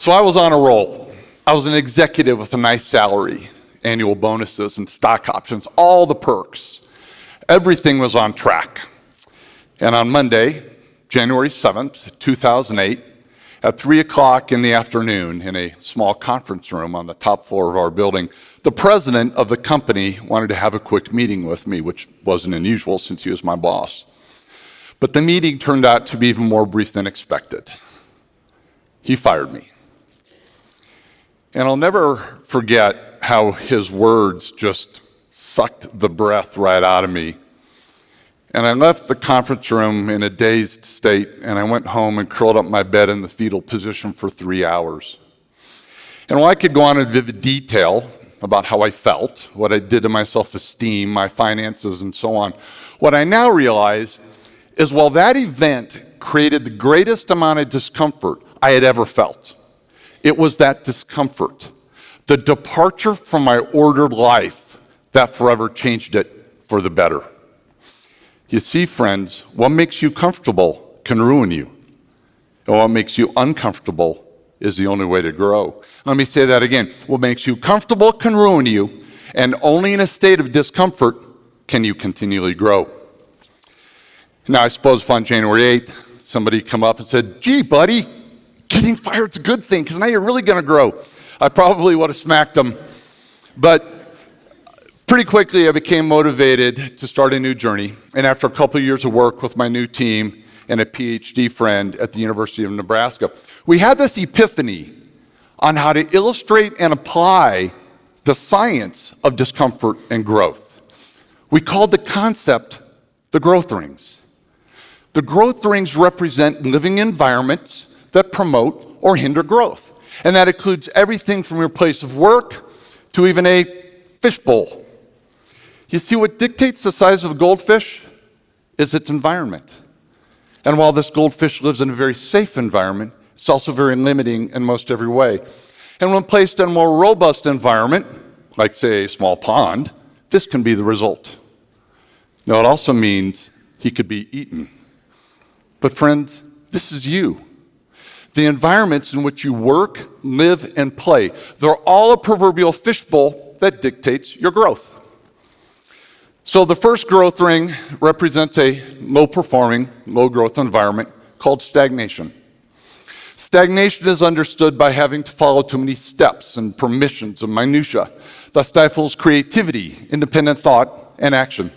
So I was on a roll. I was an executive with a nice salary, annual bonuses and stock options, all the perks. Everything was on track. And on Monday, January 7th, 2008, at 3 o'clock in the afternoon in a small conference room on the top floor of our building, the president of the company wanted to have a quick meeting with me, which wasn't unusual since he was my boss. But the meeting turned out to be even more brief than expected. He fired me. And I'll never forget how his words just sucked the breath right out of me. And I left the conference room in a dazed state, and I went home and curled up in my bed in the fetal position for 3 hours. And while I could go on in vivid detail about how I felt, what I did to my self-esteem, my finances, and so on, what I now realize is while that event created the greatest amount of discomfort I had ever felt, it was that discomfort, the departure from my ordered life, that forever changed it for the better. You see, friends, what makes you comfortable can ruin you. And what makes you uncomfortable is the only way to grow. Let me say that again. What makes you comfortable can ruin you, and only in a state of discomfort can you continually grow. Now, I suppose if on January 8th, somebody come up and said, "Gee, buddy, getting fired's a good thing, because now you're really going to grow," I probably would have smacked them. But pretty quickly, I became motivated to start a new journey. And after a couple of years of work with my new team and a PhD friend at the University of Nebraska, we had this epiphany on how to illustrate and apply the science of discomfort and growth. We called the concept the growth rings. The growth rings represent living environments that promote or hinder growth. And that includes everything from your place of work to even a fishbowl. You see, what dictates the size of a goldfish is its environment. And while this goldfish lives in a very safe environment, it's also very limiting in most every way. And when placed in a more robust environment, like say a small pond, this can be the result. Now it also means he could be eaten. But friends, this is you. The environments in which you work, live, and play, they're all a proverbial fishbowl that dictates your growth. So the first growth ring represents a low-performing, low-growth environment called stagnation. Stagnation is understood by having to follow too many steps and permissions and minutia that stifles creativity, independent thought, and action.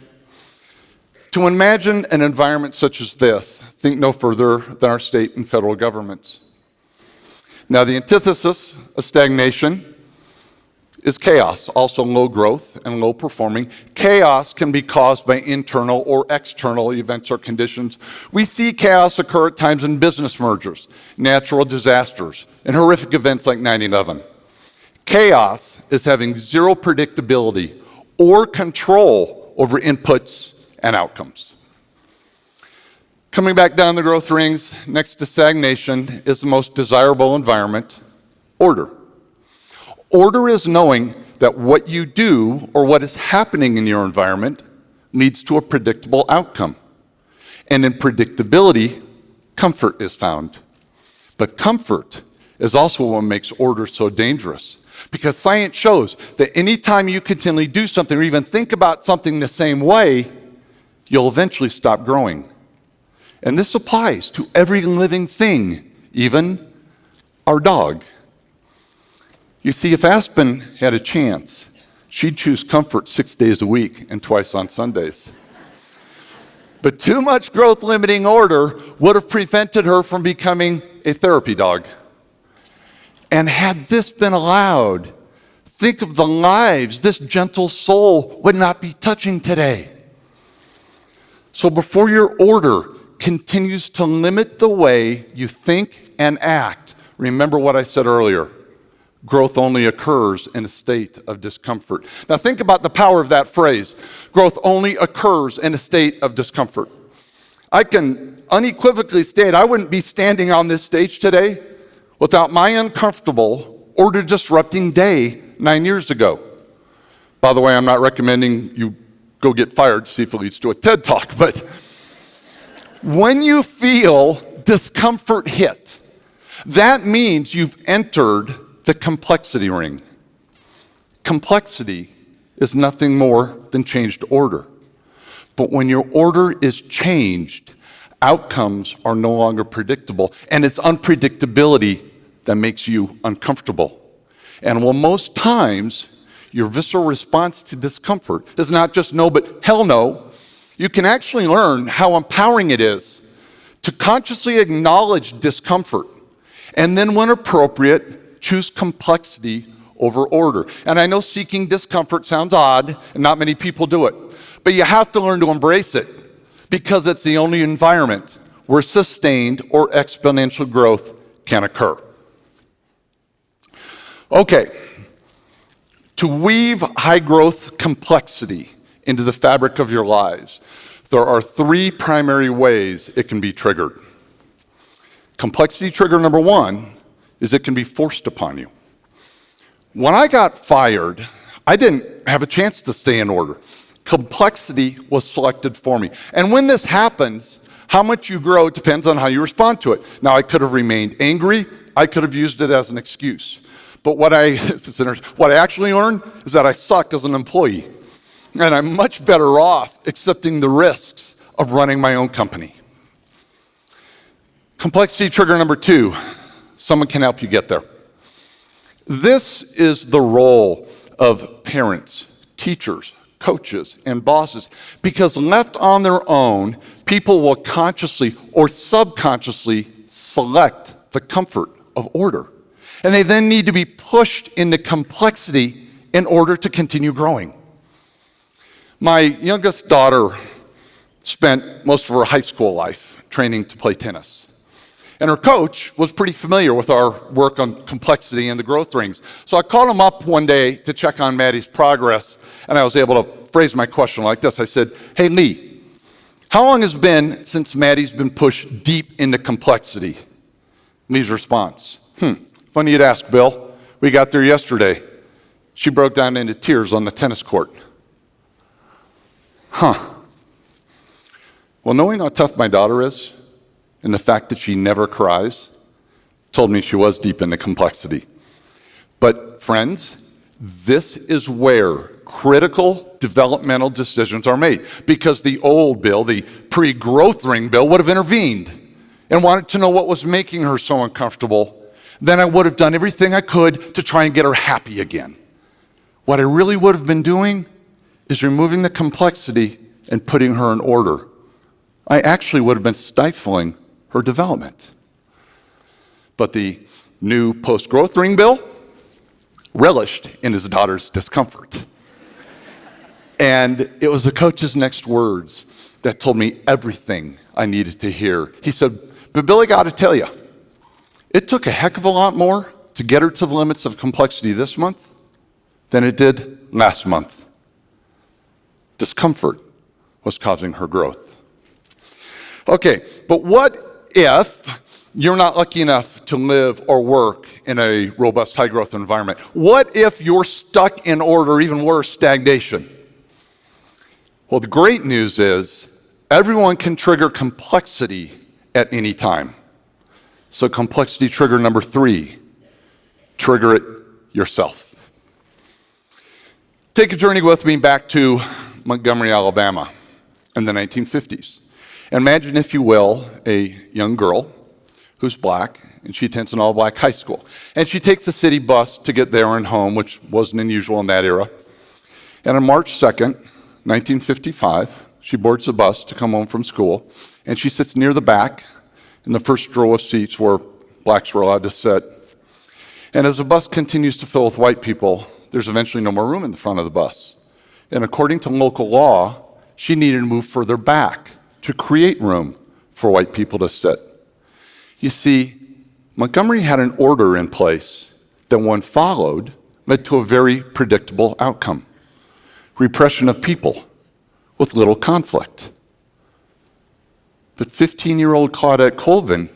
To imagine an environment such as this, think no further than our state and federal governments. Now, the antithesis of stagnation is chaos, also low growth and low performing. Chaos can be caused by internal or external events or conditions. We see chaos occur at times in business mergers, natural disasters, and horrific events like 9/11. Chaos is having zero predictability or control over inputs and outcomes. Coming back down the growth rings, next to stagnation is the most desirable environment, order. Order is knowing that what you do or what is happening in your environment leads to a predictable outcome. And in predictability, comfort is found. But comfort is also what makes order so dangerous. Because science shows that anytime you continually do something or even think about something the same way, you'll eventually stop growing. And this applies to every living thing, even our dog. You see, if Aspen had a chance, she'd choose comfort 6 days a week and twice on Sundays. But too much growth-limiting order would have prevented her from becoming a therapy dog. And had this been allowed, think of the lives this gentle soul would not be touching today. So before your order continues to limit the way you think and act, remember what I said earlier. Growth only occurs in a state of discomfort. Now think about the power of that phrase. Growth only occurs in a state of discomfort. I can unequivocally state I wouldn't be standing on this stage today without my uncomfortable, order-disrupting day 9 years ago. By the way, I'm not recommending you go get fired, see if it leads to a TED Talk, but when you feel discomfort hit, That means you've entered the complexity ring. Complexity is nothing more than changed order. But when your order is changed, outcomes are no longer predictable, and it's unpredictability that makes you uncomfortable. And while most times your visceral response to discomfort is not just no, but hell no, you can actually learn how empowering it is to consciously acknowledge discomfort, and then when appropriate, choose complexity over order. And I know seeking discomfort sounds odd, and not many people do it, but you have to learn to embrace it, because it's the only environment where sustained or exponential growth can occur. Okay, to weave high growth complexity into the fabric of your lives, there are three primary ways it can be triggered. Complexity trigger number one is it can be forced upon you. When I got fired, I didn't have a chance to stay in order. Complexity was selected for me. And when this happens, how much you grow depends on how you respond to it. Now, I could have remained angry. I could have used it as an excuse. But what I actually learned is that I suck as an employee. And I'm much better off accepting the risks of running my own company. Complexity trigger number two, someone can help you get there. This is the role of parents, teachers, coaches, and bosses, because left on their own, people will consciously or subconsciously select the comfort of order. And they then need to be pushed into complexity in order to continue growing. My youngest daughter spent most of her high school life training to play tennis. And her coach was pretty familiar with our work on complexity and the growth rings. So I called him up one day to check on Maddie's progress, and I was able to phrase my question like this. I said, "Hey, Lee, how long has it been since Maddie's been pushed deep into complexity?" Lee's response, "Funny you'd ask, Bill. We got there yesterday. She broke down into tears on the tennis court." Well, knowing how tough my daughter is, and the fact that she never cries, told me she was deep into complexity. But friends, this is where critical developmental decisions are made, because the old Bill, the pre-growth ring Bill, would have intervened and wanted to know what was making her so uncomfortable. Then I would have done everything I could to try and get her happy again. What I really would have been doing is removing the complexity and putting her in order. I actually would have been stifling her development. But the new post-growth ring Bill relished in his daughter's discomfort. And it was the coach's next words that told me everything I needed to hear. He said, "But Billy, got to tell you, it took a heck of a lot more to get her to the limits of complexity this month than it did last month." Discomfort was causing her growth. Okay, but what if you're not lucky enough to live or work in a robust high-growth environment? What if you're stuck in order, even worse, stagnation? Well, the great news is everyone can trigger complexity at any time. So complexity trigger number three, trigger it yourself. Take a journey with me back to Montgomery, Alabama in the 1950s. Imagine, if you will, a young girl who's black, and she attends an all-black high school. And she takes a city bus to get there and home, which wasn't unusual in that era. And on March 2nd, 1955, she boards the bus to come home from school, and she sits near the back in the first row of seats where blacks were allowed to sit. And as the bus continues to fill with white people, there's eventually no more room in the front of the bus. And according to local law, she needed to move further back to create room for white people to sit. You see, Montgomery had an order in place that, when followed, led to a very predictable outcome: repression of people with little conflict. But 15-year-old Claudette Colvin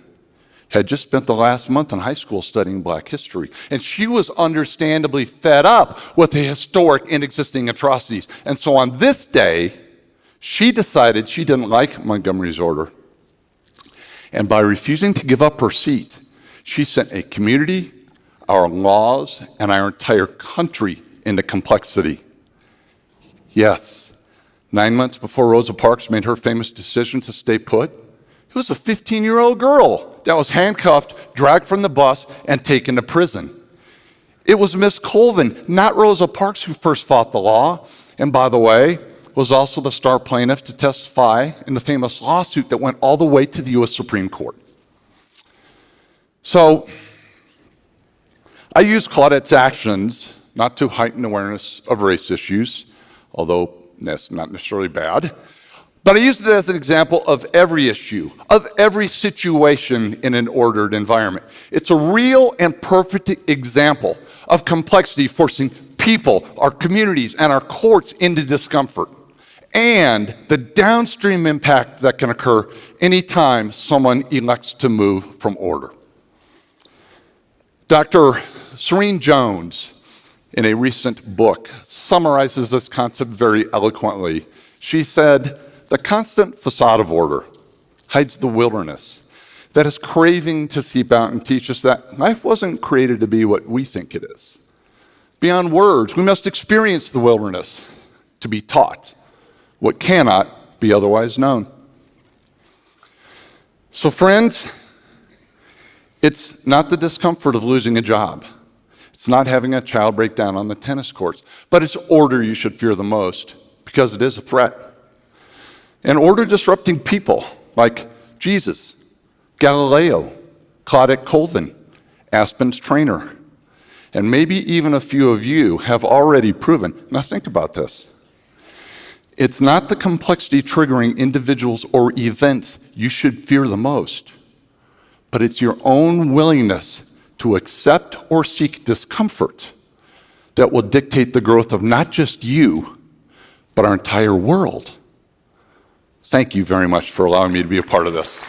had just spent the last month in high school studying black history, and she was understandably fed up with the historic and existing atrocities. And so on this day, she decided she didn't like Montgomery's order. And by refusing to give up her seat, She sent a community, our laws, and our entire country into complexity. Yes, 9 months before Rosa Parks made her famous decision to stay put, it was a 15-year-old girl that was handcuffed, dragged from the bus, and taken to prison. It was Miss Colvin, not Rosa Parks, who first fought the law, and by the way, was also the star plaintiff to testify in the famous lawsuit that went all the way to the U.S. Supreme Court. So, I use Claudette's actions not to heighten awareness of race issues, although that's not necessarily bad, but I use it as an example of every issue, of every situation in an ordered environment. It's a real and perfect example of complexity forcing people, our communities, and our courts into discomfort, and the downstream impact that can occur anytime someone elects to move from order. Dr. Serene Jones, in a recent book, summarizes this concept very eloquently. She said, "The constant facade of order hides the wilderness that is craving to seep out and teach us that life wasn't created to be what we think it is. Beyond words, we must experience the wilderness to be taught what cannot be otherwise known." So friends, it's not the discomfort of losing a job. It's not having a child break down on the tennis courts, but it's order you should fear the most because it is a threat. And order disrupting people like Jesus, Galileo, Claudette Colvin, Aspen's trainer, and maybe even a few of you have already proven. Now think about this. It's not the complexity triggering individuals or events you should fear the most, but it's your own willingness to accept or seek discomfort that will dictate the growth of not just you, but our entire world. Thank you very much for allowing me to be a part of this.